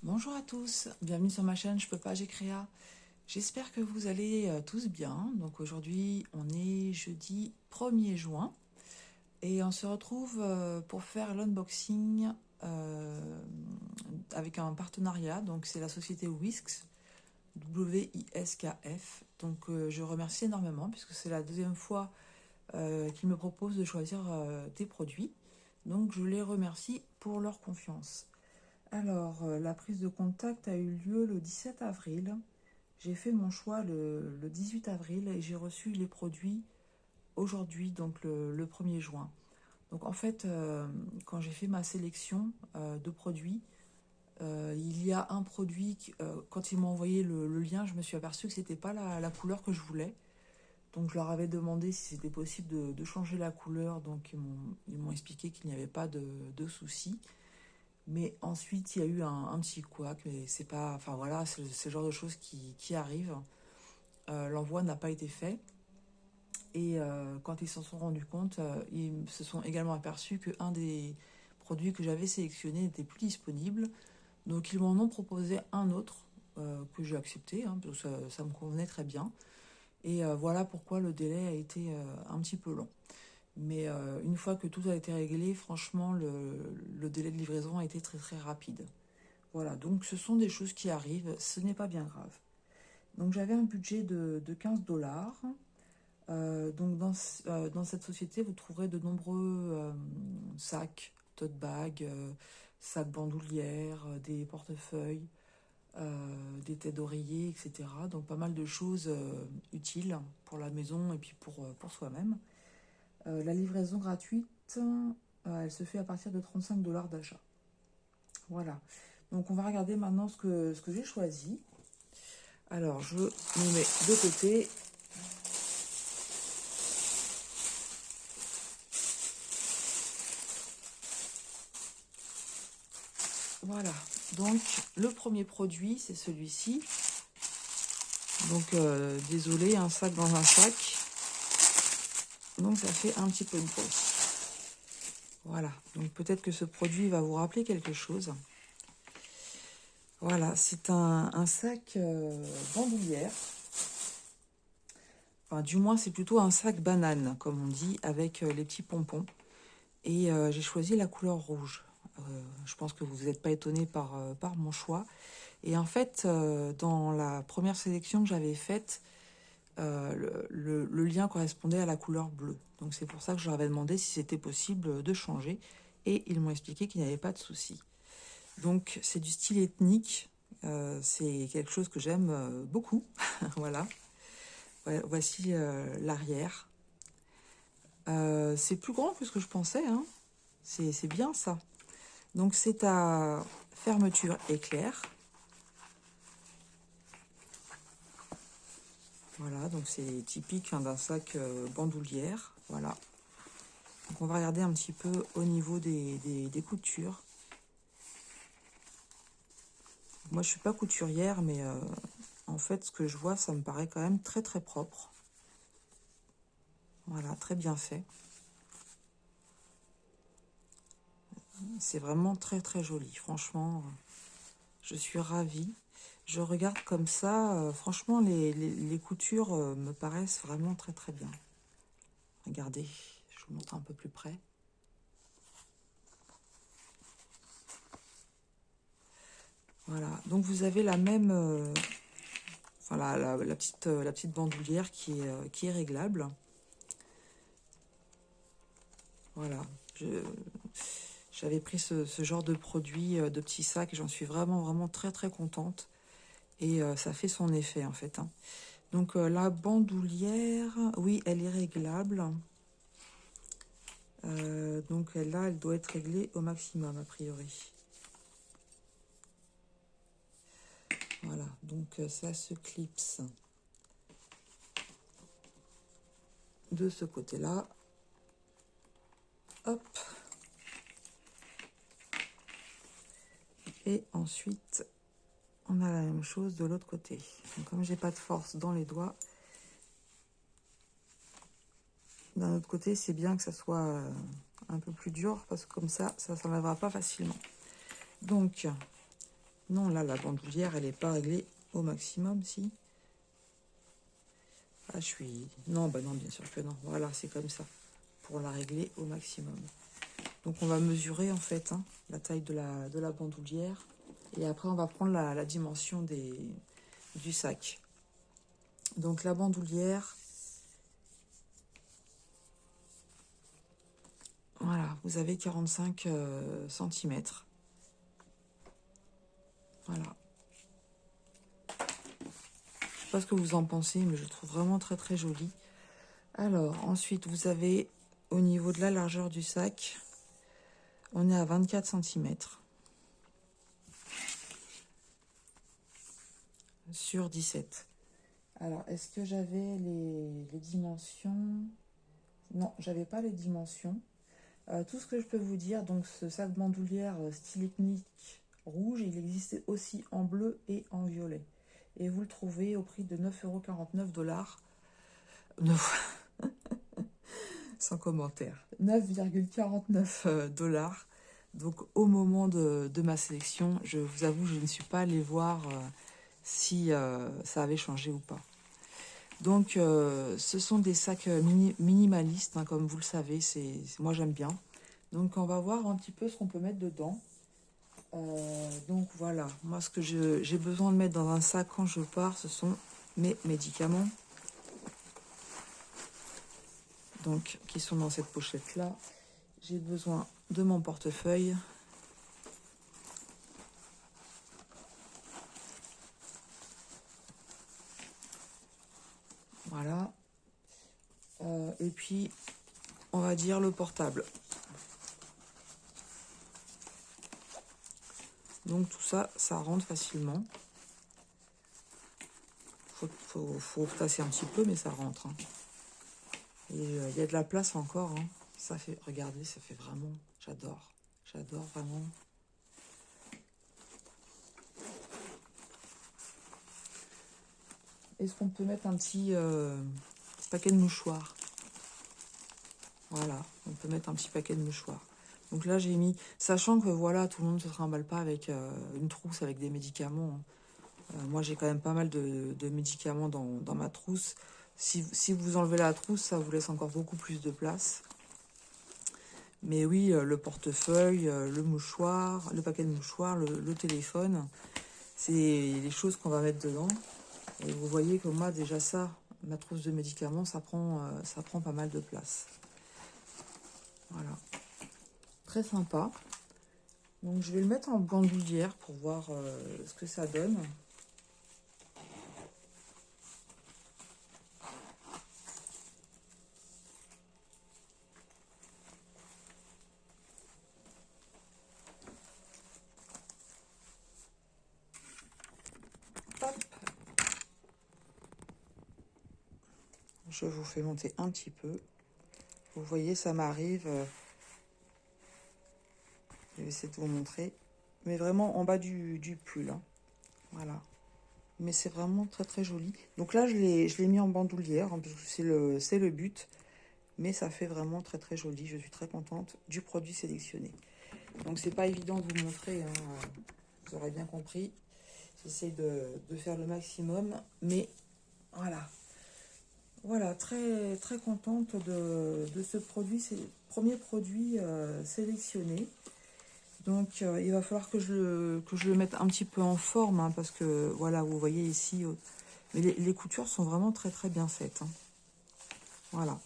Bonjour à tous, bienvenue sur ma chaîne Je peux pas, j'ai créa. J'espère que vous allez tous bien. Donc aujourd'hui, on est jeudi 1er juin et on se retrouve pour faire l'unboxing avec un partenariat. Donc c'est la société Whisks, WISKF. Donc je remercie énormément puisque c'est la deuxième fois qu'ils me proposent de choisir des produits. Donc je les remercie pour leur confiance. Alors, la prise de contact a eu lieu le 17 avril. J'ai fait mon choix le 18 avril et j'ai reçu les produits aujourd'hui, donc le 1er juin. Donc en fait, quand j'ai fait ma sélection de produits, il y a un produit, quand ils m'ont envoyé le lien, je me suis aperçue que c'était pas la couleur que je voulais. Donc je leur avais demandé si c'était possible de changer la couleur. Donc ils m'ont expliqué qu'il n'y avait pas de souci. Mais ensuite, il y a eu un petit couac, mais c'est pas. Enfin voilà, c'est le genre de choses qui arrivent. L'envoi n'a pas été fait. Et quand ils s'en sont rendus compte, ils se sont également aperçus qu'un des produits que j'avais sélectionné n'était plus disponible. Donc ils m'en ont proposé un autre que j'ai accepté, hein, parce que ça me convenait très bien. Et voilà pourquoi le délai a été un petit peu long. Mais une fois que tout a été réglé, franchement, le délai de livraison a été très très rapide. Voilà, donc ce sont des choses qui arrivent, ce n'est pas bien grave. Donc j'avais un budget de 15 dollars. Donc dans cette société, vous trouverez de nombreux sacs, tote bags, sacs bandoulières, des portefeuilles, des têtes d'oreiller, etc. Donc pas mal de choses utiles pour la maison et puis pour soi-même. La livraison gratuite, elle se fait à partir de 35 dollars d'achat. Voilà. Donc on va regarder maintenant ce que j'ai choisi. Alors je me mets de côté. Voilà. Donc le premier produit, c'est celui-ci. Donc désolé, un sac dans un sac. Donc ça fait un petit peu de bruit. Voilà. Donc peut-être que ce produit va vous rappeler quelque chose. Voilà, c'est un sac bandoulière. Enfin, du moins, c'est plutôt un sac banane, comme on dit, avec les petits pompons. Et j'ai choisi la couleur rouge. Je pense que vous n'êtes pas étonné par mon choix. Et en fait, dans la première sélection que j'avais faite, le lien correspondait à la couleur bleue. Donc c'est pour ça que je leur avais demandé si c'était possible de changer. Et ils m'ont expliqué qu'il n'y avait pas de souci. Donc c'est du style ethnique. C'est quelque chose que j'aime beaucoup. Voilà. Ouais, voici l'arrière. C'est plus grand que ce que je pensais, hein. C'est bien ça. Donc c'est à fermeture éclair. Voilà, donc c'est typique hein, d'un sac bandoulière. Voilà. Donc on va regarder un petit peu au niveau des coutures. Moi je suis pas couturière, mais en fait ce que je vois, ça me paraît quand même très très propre. Voilà, très bien fait. C'est vraiment très très joli. Franchement, je suis ravie. Je regarde comme ça. Franchement, les coutures me paraissent vraiment très très bien. Regardez, je vous montre un peu plus près. Voilà, donc vous avez la même, enfin la petite bandoulière qui est réglable. Voilà, j'avais pris ce genre de produit, de petits sacs, et j'en suis vraiment vraiment très très contente. Et ça fait son effet en fait, hein. Donc la bandoulière, oui, elle est réglable. Donc là, elle doit être réglée au maximum a priori. Voilà, donc ça se clipse de ce côté-là. Hop. Et ensuite, on a la même chose de l'autre côté. Donc, comme j'ai pas de force dans les doigts, d'un autre côté, c'est bien que ça soit un peu plus dur parce que comme ça s'enlèvera pas facilement. Donc, Non, là, la bandoulière, elle n'est pas réglée au maximum, si. Ah, je suis... Non, bah non, bien sûr que non. Voilà, c'est comme ça. Pour la régler au maximum. Donc, on va mesurer, en fait, hein, la taille de la bandoulière. Et après, on va prendre la dimension du sac. Donc, la bandoulière... Voilà, vous avez 45 cm. Voilà. Je sais pas ce que vous en pensez, mais je trouve vraiment très très joli. Alors, ensuite, vous avez au niveau de la largeur du sac, on est à 24 cm sur 17. Alors, est-ce que j'avais les dimensions? Non, j'avais pas les dimensions. Tout ce que je peux vous dire, donc ce sac bandoulière style ethnique rouge, il existait aussi en bleu et en violet. Et vous le trouvez au prix de 9,49 €. Sans commentaire. 9,49 $. Donc au moment de ma sélection, je vous avoue, je ne suis pas allée voir si ça avait changé ou pas. Donc ce sont des sacs minimalistes, hein, comme vous le savez, moi j'aime bien. Donc on va voir un petit peu ce qu'on peut mettre dedans. Donc voilà, moi ce que j'ai besoin de mettre dans un sac quand je pars, ce sont mes médicaments. Donc qui sont dans cette pochette là. J'ai besoin de mon portefeuille. Voilà. Et puis, on va dire le portable. Donc tout ça, ça rentre facilement. Faut tasser un petit peu, mais ça rentre. Hein. Et il y a de la place encore. Hein. Ça fait, regardez, ça fait vraiment, j'adore. J'adore vraiment. Est-ce qu'on peut mettre un petit paquet de mouchoirs? Voilà, on peut mettre un petit paquet de mouchoirs. Donc là, j'ai mis, sachant que voilà, tout le monde ne se trimballe pas avec une trousse avec des médicaments. Hein. Moi, j'ai quand même pas mal de médicaments dans ma trousse. Si vous enlevez la trousse, ça vous laisse encore beaucoup plus de place. Mais oui, le portefeuille, le mouchoir, le paquet de mouchoirs, le téléphone, c'est les choses qu'on va mettre dedans. Et vous voyez que moi, déjà ça, ma trousse de médicaments, ça prend pas mal de place. Voilà. Très sympa. Donc, je vais le mettre en bandoulière pour voir ce que ça donne. Hop. Je vous fais monter un petit peu. Vous voyez, ça m'arrive. Je vais essayer de vous montrer. Mais vraiment en bas du pull. Hein. Voilà. Mais c'est vraiment très très joli. Donc là, je l'ai mis en bandoulière, hein, parce que c'est le but. Mais ça fait vraiment très très joli. Je suis très contente du produit sélectionné. Donc c'est pas évident de vous montrer. Hein, vous aurez bien compris. J'essaie de faire le maximum. Mais voilà. Voilà, très très contente de ce produit. C'est le premier produit sélectionné. Donc il va falloir que je le mette un petit peu en forme, hein, parce que voilà, vous voyez ici, mais les coutures sont vraiment très très bien faites. Hein. Voilà.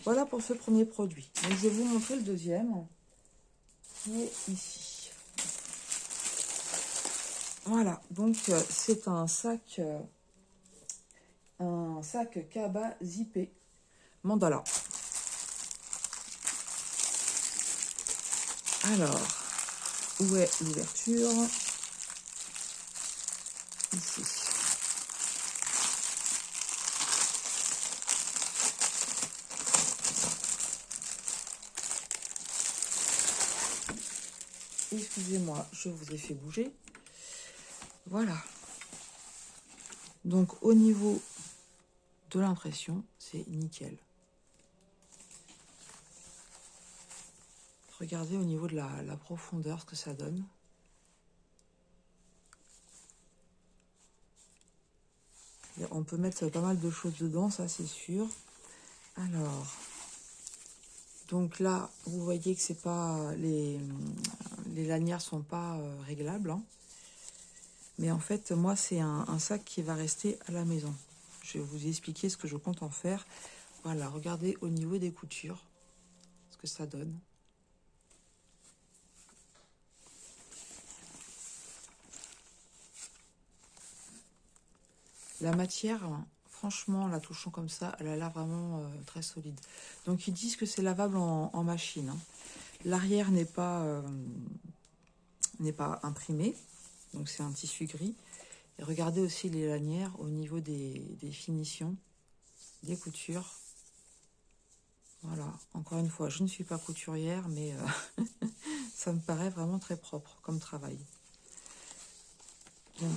Voilà pour ce premier produit. Donc je vais vous montrer le deuxième, qui est ici. Voilà, donc c'est un sac Kaba zippé mandala. Alors, où est l'ouverture? Ici. Excusez-moi, je vous ai fait bouger. Voilà. Donc, au niveau de l'impression, c'est nickel. Regardez au niveau de la profondeur ce que ça donne. On peut mettre pas mal de choses dedans, ça c'est sûr. Alors, donc là, vous voyez que c'est pas les lanières sont pas réglables, hein. Mais en fait, moi, c'est un sac qui va rester à la maison. Je vais vous expliquer ce que je compte en faire. Voilà, regardez au niveau des coutures ce que ça donne. La matière, franchement, en la touchant comme ça, elle a l'air vraiment très solide. Donc, ils disent que c'est lavable en machine, hein. L'arrière n'est pas imprimé, donc c'est un tissu gris. Et regardez aussi les lanières au niveau des finitions, des coutures. Voilà, encore une fois, je ne suis pas couturière, mais ça me paraît vraiment très propre comme travail. Donc,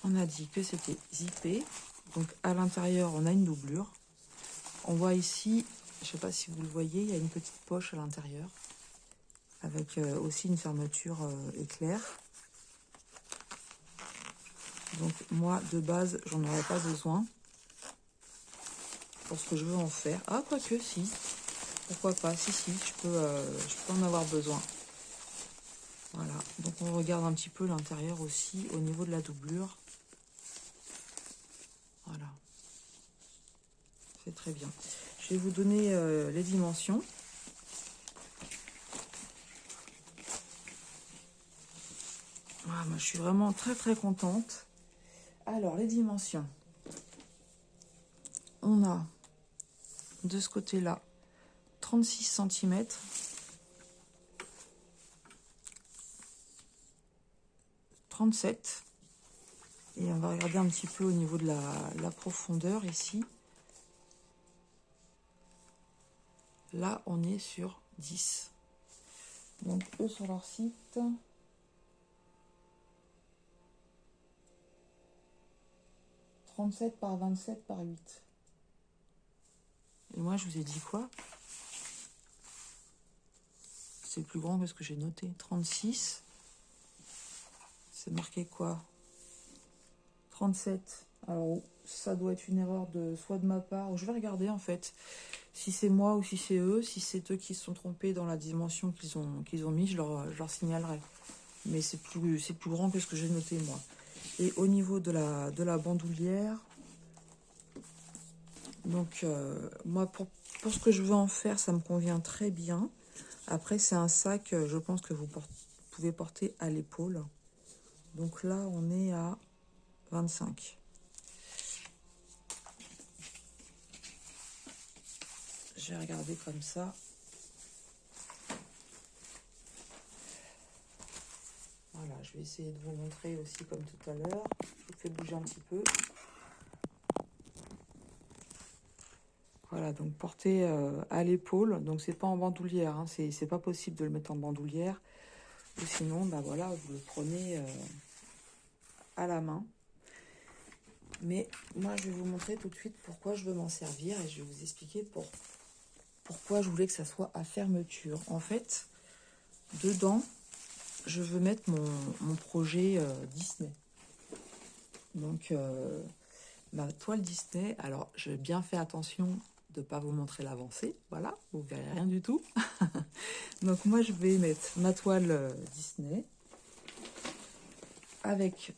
on a dit que c'était zippé. Donc, à l'intérieur, on a une doublure. On voit ici, je ne sais pas si vous le voyez, il y a une petite poche à l'intérieur, avec aussi une fermeture éclair. Donc, moi, de base, j'en aurais pas besoin pour ce que je veux en faire. Ah, quoique, si. Pourquoi pas? Si, je peux en avoir besoin. Voilà. Donc, on regarde un petit peu l'intérieur aussi, au niveau de la doublure. Voilà. C'est très bien. Je vais vous donner les dimensions. Voilà, moi, je suis vraiment très, très contente. Alors, les dimensions. On a, de ce côté-là, 36 cm. 37. Et on va regarder un petit peu au niveau de la profondeur ici. Là, on est sur 10. Donc, eux, sur leur site, 37 par 27 par 8. Et moi, je vous ai dit quoi? C'est plus grand que ce que j'ai noté. 36. C'est marqué quoi? 37. Alors, ça doit être une erreur soit de ma part. Je vais regarder, en fait, si c'est moi ou si c'est eux. Si c'est eux qui se sont trompés dans la dimension qu'ils ont mis, je leur signalerai. Mais c'est plus grand que ce que j'ai noté, moi. Et au niveau de la bandoulière, donc, moi, pour ce que je veux en faire, ça me convient très bien. Après, c'est un sac, je pense que vous pouvez porter à l'épaule. Donc là, on est à 25. Je vais regarder comme ça. Voilà, je vais essayer de vous montrer aussi comme tout à l'heure. Je vous fais bouger un petit peu. Voilà, donc porté à l'épaule. Donc c'est pas en bandoulière, hein. C'est pas possible de le mettre en bandoulière. Ou sinon, bah voilà, vous le prenez à la main. Mais moi, je vais vous montrer tout de suite pourquoi je veux m'en servir. Et je vais vous expliquer pourquoi je voulais que ça soit à fermeture. En fait, dedans, je veux mettre mon projet Disney. Donc, ma toile Disney. Alors, j'ai bien fait attention de ne pas vous montrer l'avancée. Voilà, vous ne verrez rien du tout. Donc, moi, je vais mettre ma toile Disney avec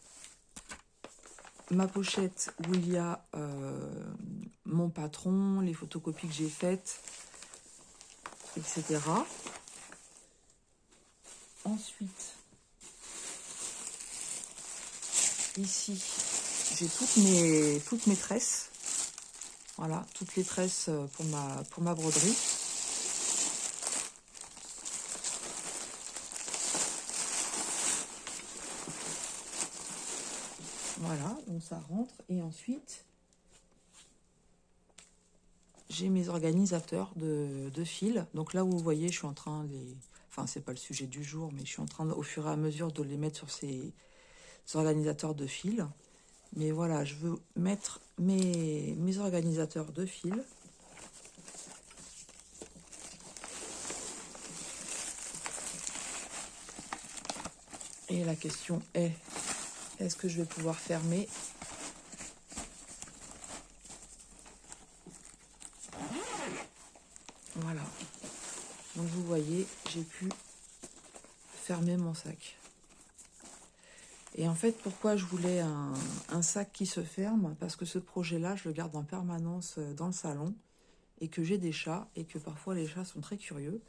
ma pochette où il y a mon patron, les photocopies que j'ai faites, etc. Ensuite, ici, j'ai toutes mes tresses. Voilà, toutes les tresses pour ma broderie. Voilà, donc ça rentre. Et ensuite, j'ai mes organisateurs de fils. Donc là où vous voyez, je suis en train de les... Enfin, c'est pas le sujet du jour, mais je suis en train, au fur et à mesure, de les mettre sur ces organisateurs de fils. Mais voilà, je veux mettre mes organisateurs de fils. Et la question est, est-ce que je vais pouvoir fermer Voilà. Donc vous voyez, j'ai pu fermer mon sac. Et en fait, pourquoi je voulais un sac qui se ferme? Parce que ce projet-là, je le garde en permanence dans le salon et que j'ai des chats et que parfois les chats sont très curieux.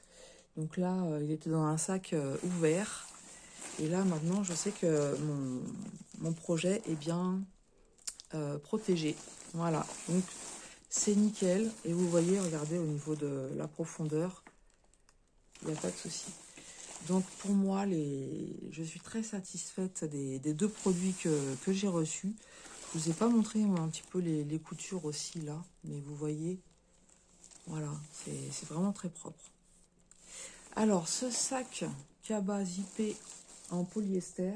Donc là, il était dans un sac ouvert. Et là, maintenant, je sais que mon projet est bien protégé. Voilà, donc c'est nickel. Et vous voyez, regardez, au niveau de la profondeur, il n'y a pas de souci. Donc pour moi, je suis très satisfaite des deux produits que j'ai reçus. Je vous ai pas montré un petit peu les coutures aussi là, mais vous voyez, voilà, c'est vraiment très propre. Alors ce sac cabas zippé en polyester,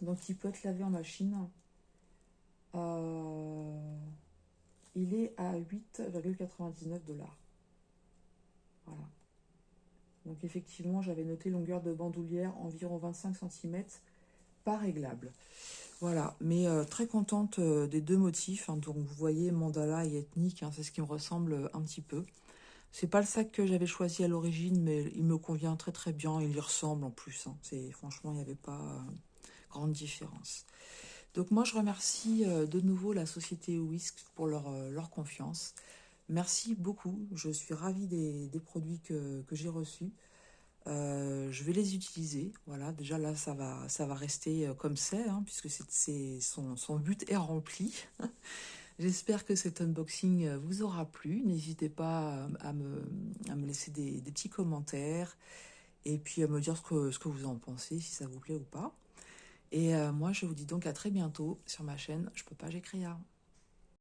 donc il peut être lavé en machine, il est à 8,99 $. Voilà. Donc effectivement, j'avais noté longueur de bandoulière environ 25 cm, pas réglable. Voilà, mais très contente des deux motifs. Hein. Donc vous voyez, mandala et ethnique, hein, c'est ce qui me ressemble un petit peu. C'est pas le sac que j'avais choisi à l'origine, mais il me convient très très bien. Il y ressemble en plus. Hein. Franchement, il n'y avait pas grande différence. Donc moi, je remercie de nouveau la société Whisk pour leur confiance. Merci beaucoup. Je suis ravie des produits que j'ai reçus. Je vais les utiliser. Voilà, déjà là, ça va rester comme c'est, hein, puisque son but est rempli. J'espère que cet unboxing vous aura plu. N'hésitez pas à me laisser des petits commentaires et puis à me dire ce que vous en pensez, si ça vous plaît ou pas. Et moi, je vous dis donc à très bientôt sur ma chaîne Je peux pas, j'écris.